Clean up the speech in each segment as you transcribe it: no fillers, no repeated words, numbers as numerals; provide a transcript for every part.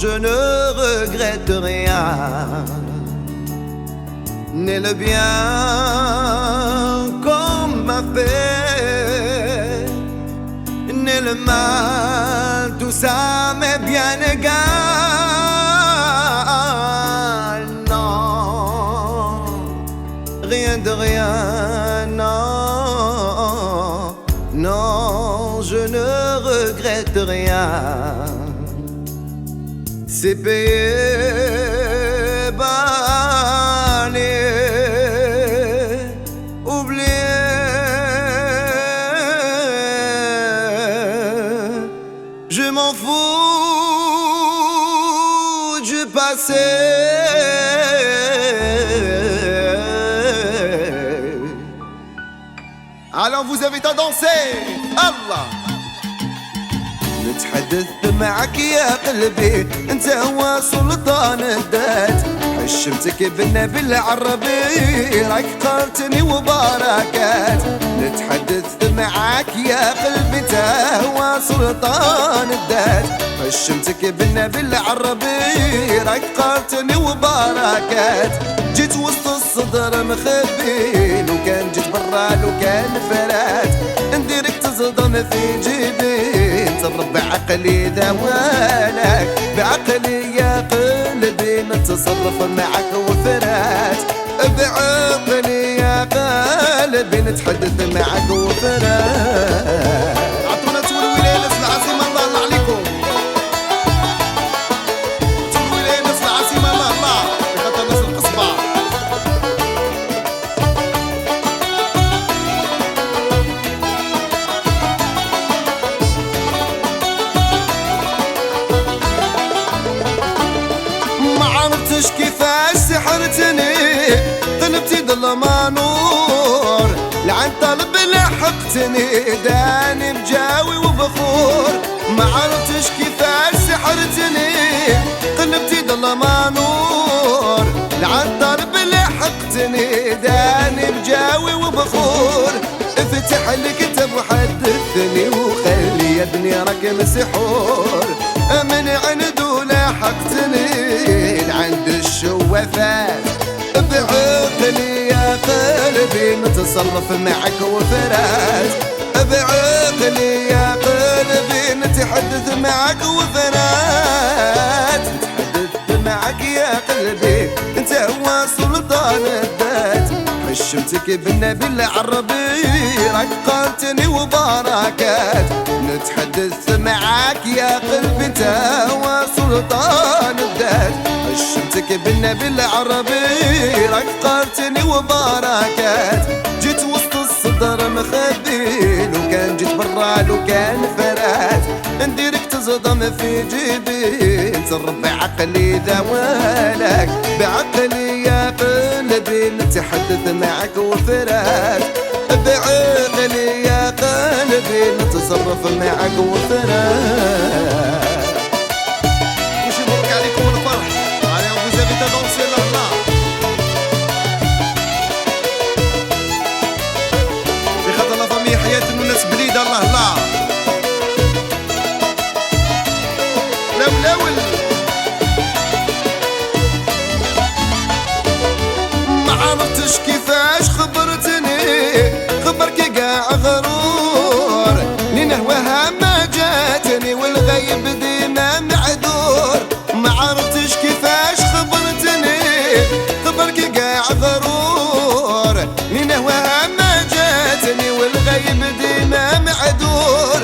je ne regrette rien. Ni le bien qu'on m'a fait, ni le mal, tout ça m'est bien égal. Non, rien de rien, non, non, je ne regrette rien. C'est payé, banni, oublié. Je m'en fous du passé. Alors vous invite à danser. Allah. نتحدث معك يا قلبي، انت هو سلطان الذات. حشمتك بالنبي العربي، راك قارتني وبركات. نتحدث معك يا قلبي، انت هو سلطان الذات. حشمتك بالنبي العربي، راك قارتني وبركات. جيت وسط الصدر مخبي، لو كان جيت برا لو كان فرات. نديرك تصدم في جيبي، نتصرف بعقلي ذوالك. بعقلي يا قلبي نتصرف معك وفرات. بعقلي يا قلبي نتحدث معك وفرات. عطونا تولوي نسمع عزيمة الله الله عليكم. تولوي نسمع عزيمة الله الله بخاطر ناس القصبة. معرفتش كيفاش سحرتني، قلبتي ظلمة نور. لعن طلب لحقتني، داني بجاوي وبخور. معرفتش كيفاش سحرتني، قلبتي ظلمة نور. لعن طلب لحقتني، داني بجاوي وبخور. افتح الكتاب وحدثني، وخلي يا ابني راك مسحور. من عنده لاحقتني لعند الشوافات. بعقلي يا قلبي نتصرف معك وفرات. بعقلي يا قلبي نتحدث معك وفرات. نتحدث معك يا قلبي، انت هو سلطان الذات. حشمتك بالنبي العربي، راك قارتني وبركات. نتحدث معاك يا قلبي، انت هو سلطان الذات. حشمتك بالنبي العربي، راك قارتني وبركات. جيت وسط الصدر مخبي، لو كان جيت برا لو كان فرات. نديرك تصدم في جيبي، نتصرف بعقلي ذوالك. بعقلي يا قلبي نتحدث معك وفرات. بعقلي يا قلبي نتصرف معك وفرات. وش يبارك عليكم الفرح. على vous invite à danser là. في خاطر لا فامي حياة الناس بليدة الله الله. لولاول ما عرفتش كيفاش خبرتني، خبرك قاع غرور. اللي نهواها ما جاتني، والغيب ديما معذور. ما عرفتش كيفاش خبرتني، خبرك قاع غرور. اللي نهواها ما جاتني، والغيب ديما معذور.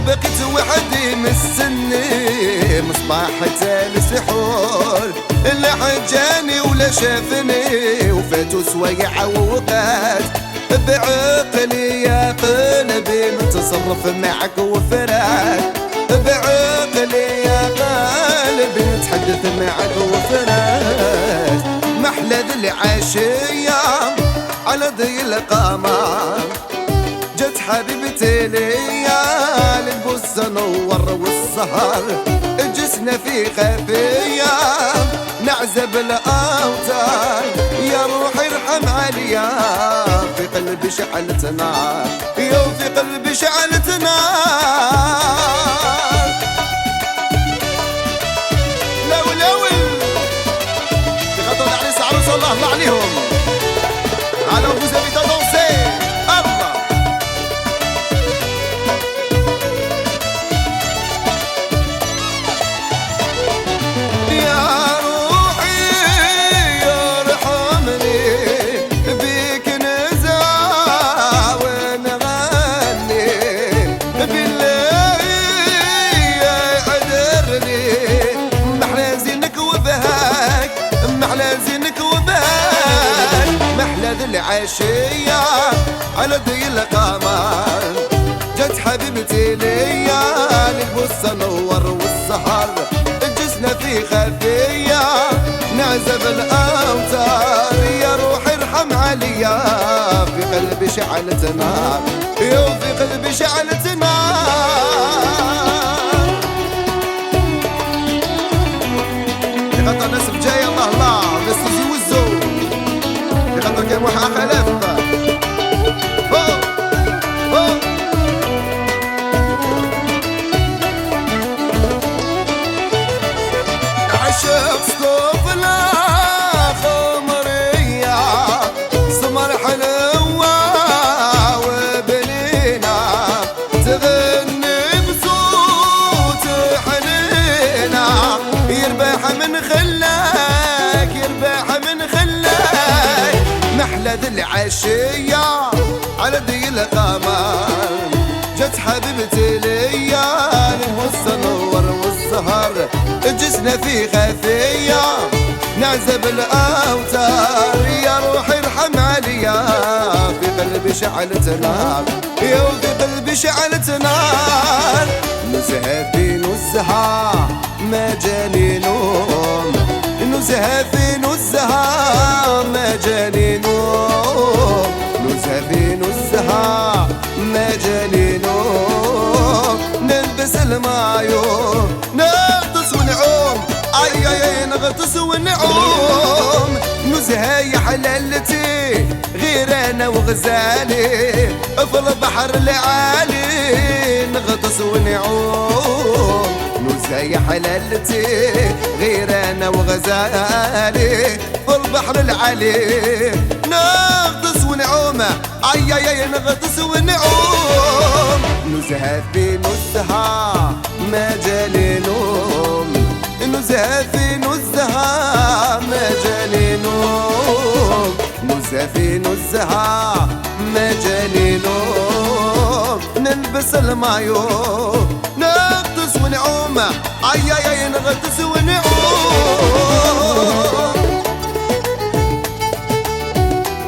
بقيت وحدي مستني، مصباح تالي سحور. لا حجاني ولا شافني، وفاتو سوايع ووقات. بعقلي يا قلبي نتصرف معك وفرات. بعقلي يا قلبي نتحدث معك وفرات. محلى ذي العشية على ذي القمر، جت حبيبتي ليا للبوس نور والسهر. جسنا في خفية نعزب الأوتار. يا روحي ارحم عليا، في قلبي شعلت نار. يا في قلبي شعلت نار. العشية على ضي القمر جت حبيبتي ليا للبوسة نور والسهر الجسنا في خفية نعزب الأوتار يا روحي ارحم عليا في قلبي شعلت نار يا في قلبي شعلت نار لخاطر الناس بجاية الله الله بس يزوزو لخاطر كان واحد خلاف عشق سكوفنا خمرية سمر حلوة وبنينا تغني بصوت حنينا يربح من خلاك يربح من خلاك محلى ذي العشية على ضي القمر جت حبيبتي ليا للبوسة نور والسهر الجسنا في خفية نعزب الأوتار يا روحي ارحم عليا في قلبي شعلت نار يا في قلبي شعلت نار نزهة في نزهة ما جاني نوم نزهة في نزهة ما جاني نوم نزهة في نزهة ما جاني نوم نلبس المايو نغطس ونعوم اي اي نغطس ونعوم نزهة يا حلالتي غير انا وغزالي في البحر العالي نغطس ونعوم نزهة يا حلالتي غير انا وغزالي في البحر العالي نغطس ونعوم اي اي نغطس ونعوم نزهة في نزهة ما جالي نوم نزهة في نزهة ما جالي نوم نزهة في نزهة ما جالي نوم نلبس المايو نغطس ونعوم اي اي نغطس ونعوم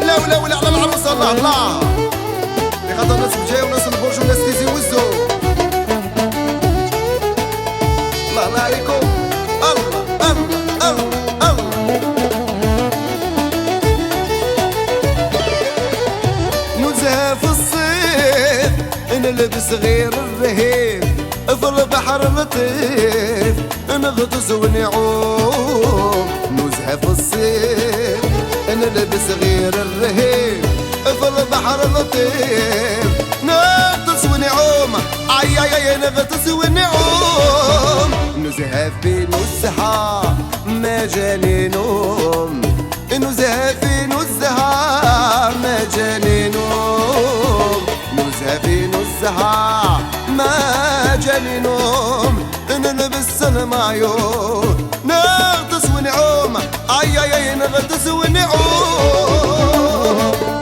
لا ولا على العروسة الله الله لخاطر الناس بجاية وناس البرج وناس تيزي وزو الله الله عليكم الله الله الله الله نزهة في الصيف نلبس غير الرهيف في البحر لطيف نغطس ونعوم نزهة في الصيف نلبس غير الرهيف في البحر لطيف نغطس ونعوم اي اي نغطس ونعوم نزهة في نزهة ما جاني نوم نزهة في نزهة ما جاني نوم نزهة في نزهة ما جاني نوم نلبس المايو نغطس ونعوم اي اي نغطس ونعوم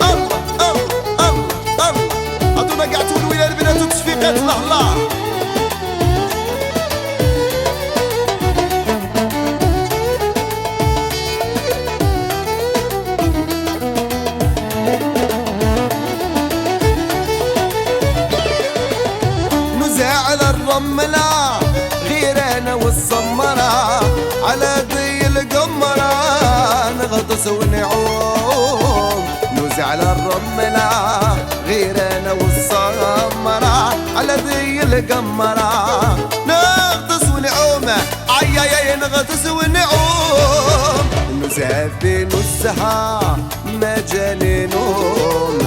الله الله الله الله عطونا قعدتوا الولاد البنات وتشفيقات الله الله نزهة على الرملة غير انا والصمرة على ضي القمرة نغطس ونعوم نزهة على الرملة غير انا والصمرة على ضي القمرة نغطس ونعوم اي اي نغطس ونعوم نزهة في نزهة ما جاني نوم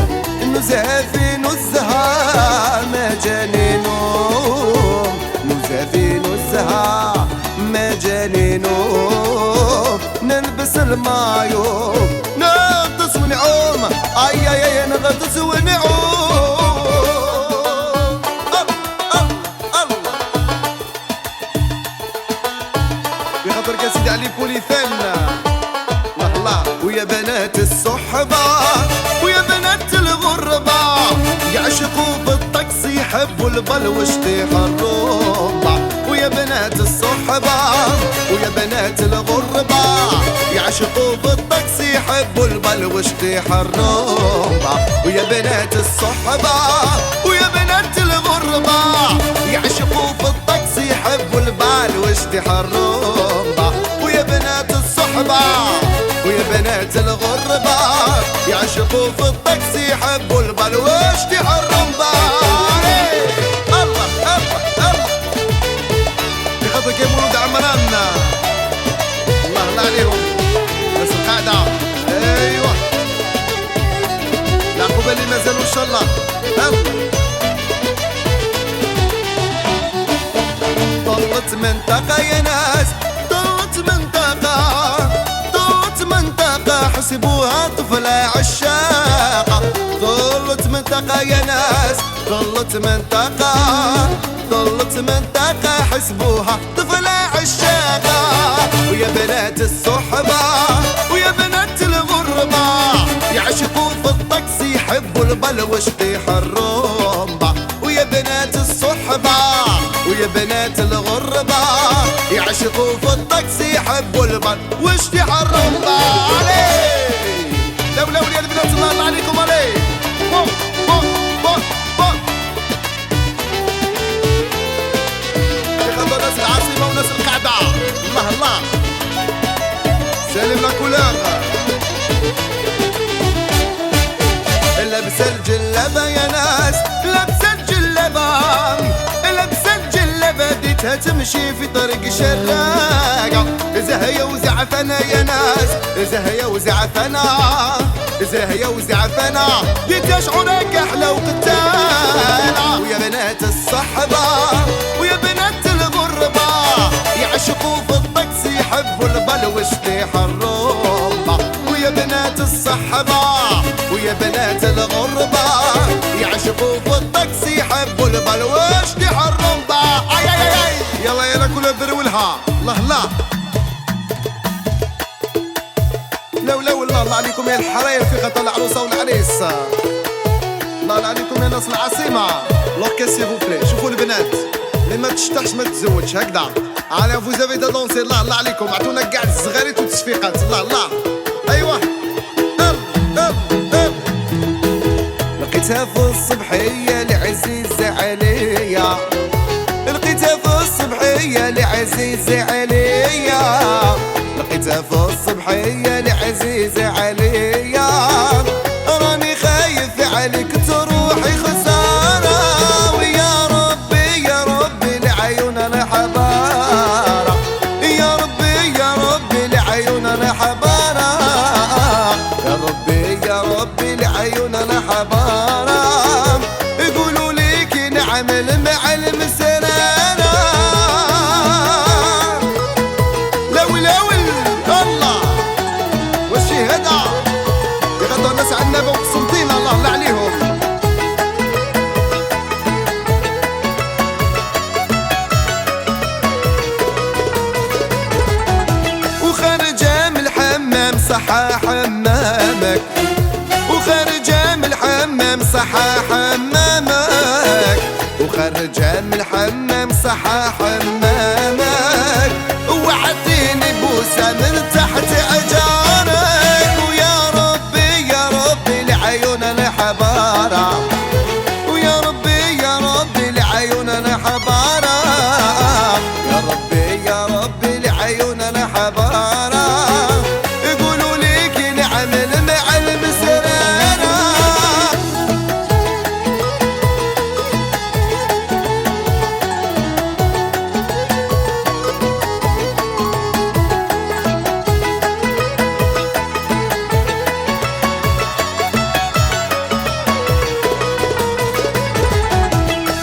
نزهة في نزهة ما جاني نوم نزهة في نزهة ما جاني نوم نلبس المايو نغطس ونعوم اي اي نغطس ونعوم الله بخاطر كان سيدي علي بوليثان الله ويا بنات الصحبة ويا بنات الغربة يعشقوا بالطقس يحبوا البلوش طيح الربع ويا بنات الصحبة ويا بنات الغربة يعشقوا بالطقس يحبوا البلوش وشطيح الرمبة، ويا بنات الصحبة ويا بنات الغربة، يعشقوا في الطقس يحبوا البال وشطيح الرمبة، ويا بنات الصحبة ويا بنات الغربة، يعشقوا في الطقس يحبوا البال وشطيح الرمبة. الله الله الله بخاطرك يا مولود عمران، الله الله عليهم ناس القاعدة. ايوه العقوبة اللي مازالوا ان شاء الله. طلت منطقة يا ناس، طلت منطقة حسبوها طفلة عشاقة، طلت منطقة يا ناس، طلت منطقة حسبوها طفلة عشاقة، ويا بنات الصحبة ويا بنات الغربة، يعشقوا في الطقس يحبوا البل وشطيح الرمبة، ويا بنات الصحبة ويا بنات الغربة، يعشقوا في الطقس يحبوا البل وشطيح الرمبة. عليه دولة وليد بنات الله عليكم عليه. بو بو بو بو يخلوا ناس العاصمة وناس القعدة. الله الله سالم لا كولور. لابسة الجلابة يا ناس، لابسة الجلابة ديتها تمشي في طريق شراقة، زهية وزعفنة يا ناس، زهية وزعفنة ديتها شعورك أحلى وقتالة، ويا بنات الصحبة ويا بنات الغربة، يعشقوا في الطقس يحبوا البل وشطيح الرمبة، ويا بنات الصحبة ويا بنات الغربة، يعشقوا في الطقس يحبوا البل وشطيح الرمبة. اي اي اي يلا يلا كلها برولها. الله الله لولا والله الله عليكم يا الحراير في خطر العروسة والعريس. الله عليكم يا ناس العاصمة. لوكي سي فو بلي شوفوا البنات اللي ما تشتحش ما تتزوجش هكذا. على فوزافي دا دونسي. الله الله عليكم عطونا كاع الصغاريت والتصفيقات. الله الله ايوه لقيتها في الصبحية العزيزة عليا، لقيتها في الصبحية العزيزة عليا، لقيتها في الصبحية العزيزة عليا، راني خايف عليك تروحي خسارة، ويا ربي يا ربي لعيون الحبارة، يا ربي لعيون الحبارة، يا ربي لعيون الحبارة، يقولوا ليك نعمل مع المسرارة. لول الله وشي هدا يغطوا الناس على النبي وقسمطين. الله عليهم وخارجة من الحمام صحا حمامك، وخارجة من الحمام صحا حمامك، وخارجة من الحمام صحا حمامك، وعطيني بوسة من تحت أجارك، ويا ربي لعيون الحبارة، ويا ربي لعيون الحبارة، يا ربي لعيون الحبارة، يقولوا ليك نعمل مع المسرارة.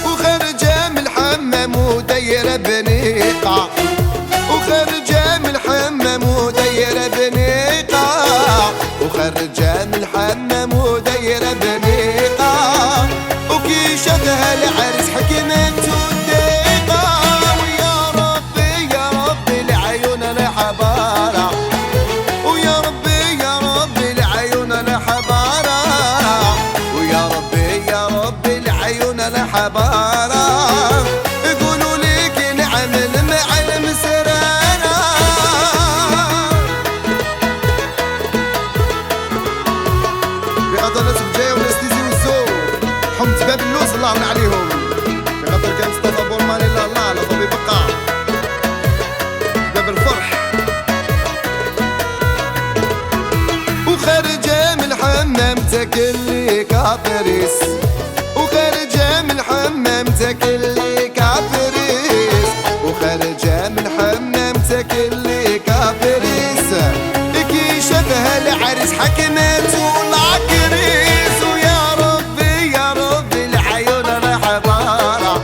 وخارجة من الحمام ودايرة بنيقة، وخارجة من الحمام ودايرة بنيقة، وخارجة من الحمام ودايرة بنيقة، وكي شافها العرس حكمت الدقيقة، ويا ربي لعيون الحبارة، ويا ربي لعيون الحبارة، ويا ربي لعيون الحبارة، يقولوا ليك نعمل مع المسرارة. تاكلي كابريس، وخارجة من الحمام تاكلي كابريس، وخارجة من الحمام تاكلي كابريس. كي شافها العريس حكمت والعكريس، ويا ربي يا ربي العيون الحبارة،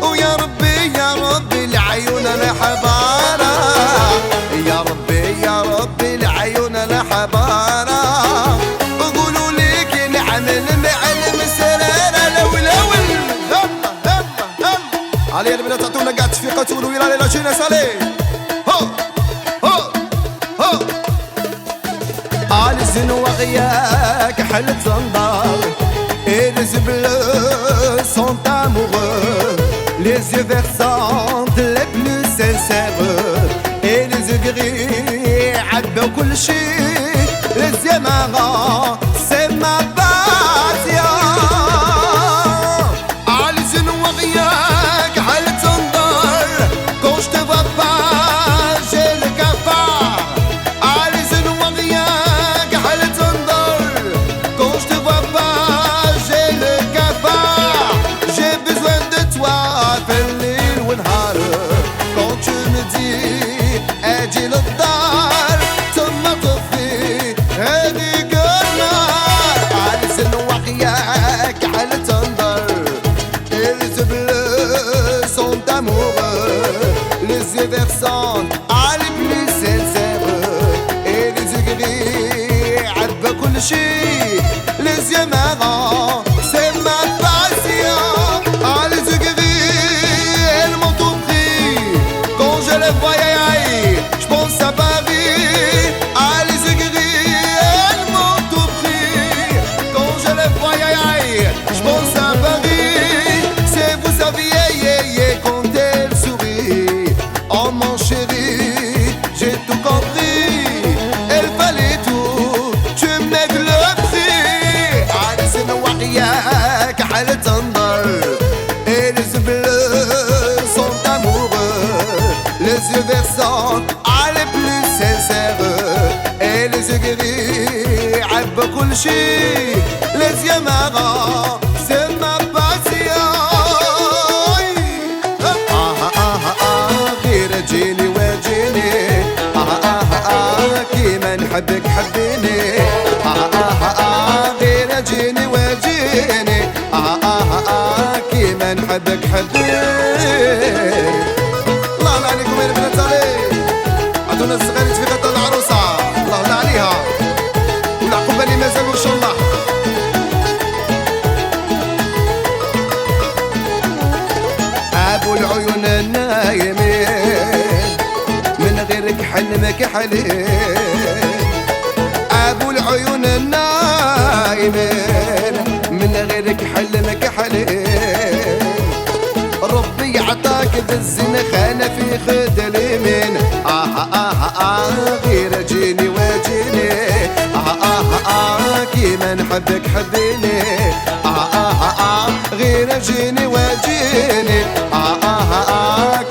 ويا ربي يا ربي العيون الحبارة، يا ربي يا ربي العيون الحبارة. وقولوا لي كي نعمل مع المسرارة لولول. هلا هلا هلا علي البنات تعطونا قاع تفيقة تقولوا يلا لا جينا سالي. هو هو هو الزين وغياك حل تنضر، et les yeux bleus sont amoureux, les yeux versants les plus sincères, et les yeux gris عبوا كل شيء، les yeux marrants c'est ma passion. الزين وغياك حل تنضر، quand je te vois pas j'ai le cafard. الزين وغياك حل تنضر، quand je te vois pas j'ai le cafard. J'ai besoin de toi في الليل والنهار، quand tu me dis اجي للدار ثم طفي هذيك النار. الزين وغياك حل تنضر، les yeux bleus sont amoureux, les yeux versants les plus sincères, et les yeux gris عبا كل شيء، les yeux marrants c'est ma passion. Les yeux gris elles m'ont tout pris, quand je les vois je pense à Paris. Les yeux gris elles m'ont tout pris, quand je les vois je pense à Paris. C'est vous saviez quand elle sourit, oh mon chéri j'ai tout compris, elle fallait tout tu m'aides le prix. الزين وغياك حل تنضر، et les yeux bleus sont amoureux, les yeux versants les plus sincères, et les yeux gris عبوا كل شيء، les yeux marrants c'est ma passion. غير جيني وجيني، كيما نحبك حبيني، غير جيني وجيني، كيما نحبك حبيني. الله الله عليكم يا البنات، عليك عطونا الصغيرة في غدا العروسة، الله الله عليها، والعقوبة اللي مازالوا ان شاء الله. ابو العيون النايمين من غيرك حلمك حليل، ابو العيون النايمين من غيرك حلمك حليل. ربي عطاك بالزين خانة في خد اليمين، غير جيني وجيني، كيما نحبك حبيني، غير جيني وجيني،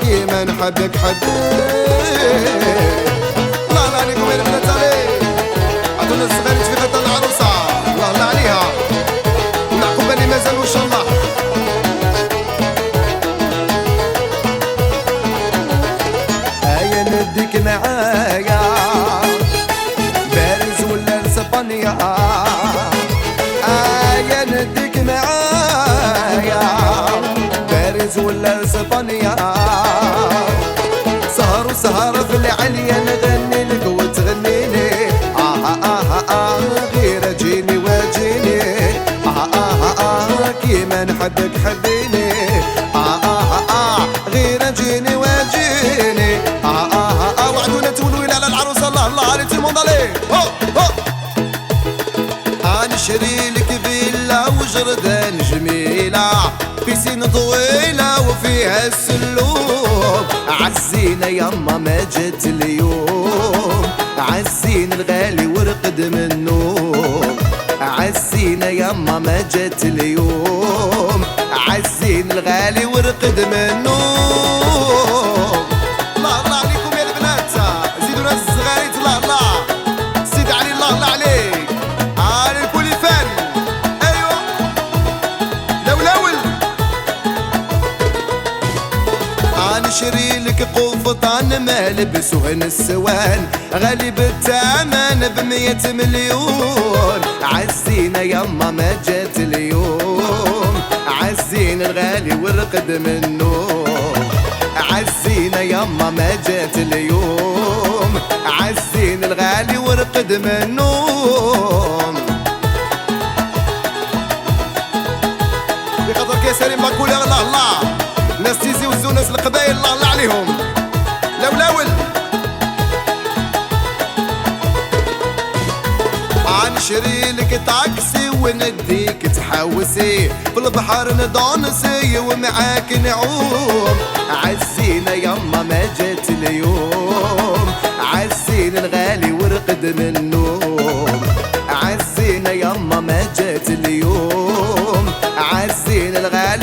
كيما نحبك حبيني. الله الله عليكم يا البنات، عليك عطونا الصغيرة في غدا العروسة، الله الله عليها، والعقوبة اللي مازالوا ان شاء الله. نديك معايا باريس ولا اسبانيا، نديك معايا باريس ولا اسبانيا. سهر وسهر في العليا نغني لك وتغني لي، غير جيني وجيني، كيما نحبك حبيني، غير جيني وجيني. وعدونا تولوا على العروسه، الله الله عليك الموند عليك. نشري لك فيلا وجردان جميله، بيسين طويله وفيها السلوم. عزينا يما ما جات اليوم، عزينا الغالي ورقد من النوم. عزينا يما ما جات اليوم، عزينا الغالي ورقد من النوم. الله الله عليكم يا البنات، زيدونا الصغاريت، الله الله سيد علي، الله الله عليك، على الكل. نشري لك قوفطان ملبس وغن السوان غالي بالثمن ب100 مليون. عزينا يما ما جات اليوم، عزينا الغالي ورقد منه. عزينا يما ما جات اليوم، عزينا الغالي ورقد منه. بخاطرك يا سليم باكول الله الله، ناس تيزي وزو ناس القبايل الله الله عليهم. لولاول نشري لك تاكسي ونديك تحوسي في البحر ندونسي ومعاك نعوم. عزينا يما ما جات اليوم، عزينا الغالي ورقد من النوم. عزينا يما ما جات اليوم، عزينا الغالي